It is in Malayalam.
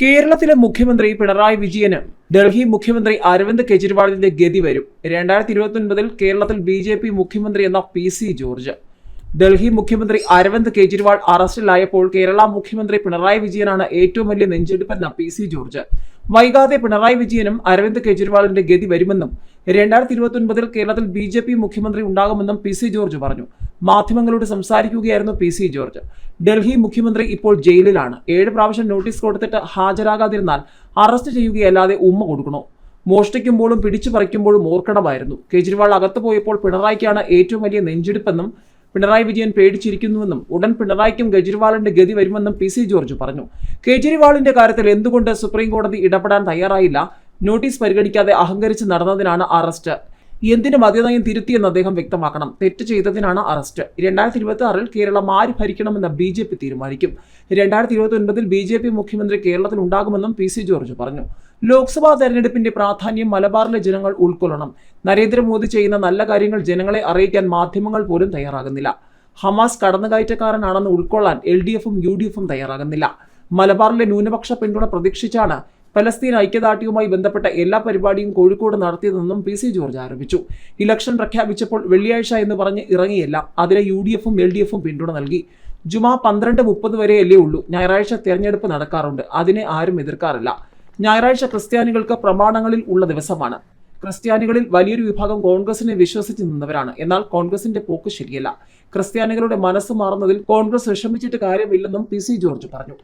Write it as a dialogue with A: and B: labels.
A: കേരളത്തിലെ മുഖ്യമന്ത്രി പിണറായി വിജയന് ഡൽഹി മുഖ്യമന്ത്രി അരവിന്ദ് കെജ്രിവാളിന്റെ ഗതി വരും. 2029 കേരളത്തിൽ BJP മുഖ്യമന്ത്രി എന്ന PC ജോർജ്. ഡൽഹി മുഖ്യമന്ത്രി അരവിന്ദ് കെജ്രിവാൾ അറസ്റ്റിലായപ്പോൾ കേരള മുഖ്യമന്ത്രി പിണറായി വിജയനാണ് ഏറ്റവും വലിയ നെഞ്ചെടുപ്പെന്ന PC ജോർജ്. വൈകാതെ പിണറായി വിജയനും അരവിന്ദ് കെജ്രിവാളിന്റെ ഗതി വരുമെന്നും 2029 കേരളത്തിൽ BJP മുഖ്യമന്ത്രി ഉണ്ടാകുമെന്നും PC ജോർജ് പറഞ്ഞു. മാധ്യമങ്ങളോട് സംസാരിക്കുകയായിരുന്നു PC ജോർജ്. ഡൽഹി മുഖ്യമന്ത്രി ഇപ്പോൾ ജയിലിലാണ്. 7 പ്രാവശ്യം നോട്ടീസ് കൊടുത്തിട്ട് ഹാജരാകാതിരുന്നാൽ അറസ്റ്റ് ചെയ്യുകയല്ലാതെ ഉമ്മ കൊടുക്കണോ? മോഷ്ടിക്കുമ്പോഴും പിടിച്ചു പറിക്കുമ്പോഴും ഓർക്കണമായിരുന്നു. കേജ്രിവാൾ അകത്ത് പോയപ്പോൾ പിണറായിക്കാണ് ഏറ്റവും വലിയ നെഞ്ചെടുപ്പെന്നും പിണറായി വിജയൻ പേടിച്ചിരിക്കുന്നുവെന്നും ഉടൻ പിണറായിക്കും കെജ്രിവാളിന്റെ ഗതി വരുമെന്നും PC ജോർജ് പറഞ്ഞു. കേജ്രിവാളിന്റെ കാര്യത്തിൽ എന്തുകൊണ്ട് സുപ്രീം കോടതി ഇടപെടാൻ തയ്യാറായില്ല? നോട്ടീസ് പരിഗണിക്കാതെ അഹങ്കരിച്ച് നടന്നതിനാണ് അറസ്റ്റ്. എന്തിന് മദ്യനയം തിരുത്തിയെന്ന് അദ്ദേഹം വ്യക്തമാക്കണം. തെറ്റ് ചെയ്തതിനാണ് അറസ്റ്റ്. 2026 കേരളം ആര് ഭരിക്കണമെന്ന് BJP തീരുമാനിക്കും. 2029 BJP മുഖ്യമന്ത്രി കേരളത്തിൽ ഉണ്ടാകുമെന്നും PC ജോർജ് പറഞ്ഞു. ലോക്സഭാ തെരഞ്ഞെടുപ്പിന്റെ പ്രാധാന്യം മലബാറിലെ ജനങ്ങൾ ഉൾക്കൊള്ളണം. നരേന്ദ്രമോദി ചെയ്യുന്ന നല്ല കാര്യങ്ങൾ ജനങ്ങളെ അറിയിക്കാൻ മാധ്യമങ്ങൾ പോലും തയ്യാറാകുന്നില്ല. ഹമാസ് കടന്നുകയറ്റക്കാരനാണെന്ന് ഉൾക്കൊള്ളാൻ LDFും UDFും തയ്യാറാകുന്നില്ല. മലബാറിലെ ന്യൂനപക്ഷ പിന്തുണ പ്രതീക്ഷിച്ചാണ് പലസ്തീൻ ഐക്യദാർഢ്യവുമായി ബന്ധപ്പെട്ട എല്ലാ പരിപാടിയും കോഴിക്കോട് നടത്തിയതെന്നും PC ജോർജ് ആരോപിച്ചു. ഇലക്ഷൻ പ്രഖ്യാപിച്ചപ്പോൾ വെള്ളിയാഴ്ച എന്ന് പറഞ്ഞ് ഇറങ്ങിയില്ല. അതിന് UDFും LDFും പിന്തുണ നൽകി. ജുമാ 12:30 വരെയല്ലേ ഉള്ളൂ. ഞായറാഴ്ച തെരഞ്ഞെടുപ്പ് നടക്കാറുണ്ട്. അതിനെ ആരും എതിർക്കാറില്ല. ഞായറാഴ്ച ക്രിസ്ത്യാനികൾക്ക് പ്രമാണങ്ങളിൽ ഉള്ള ദിവസമാണ്. ക്രിസ്ത്യാനികളിൽ വലിയൊരു വിഭാഗം കോൺഗ്രസിനെ വിശ്വസിച്ച് നിന്നവരാണ്. എന്നാൽ കോൺഗ്രസിന്റെ പോക്ക് ശരിയല്ല. ക്രിസ്ത്യാനികളുടെ മനസ്സ് മാറുന്നതിൽ കോൺഗ്രസ് വിഷമിച്ചിട്ട് കാര്യമില്ലെന്നും PC ജോർജ് പറഞ്ഞു.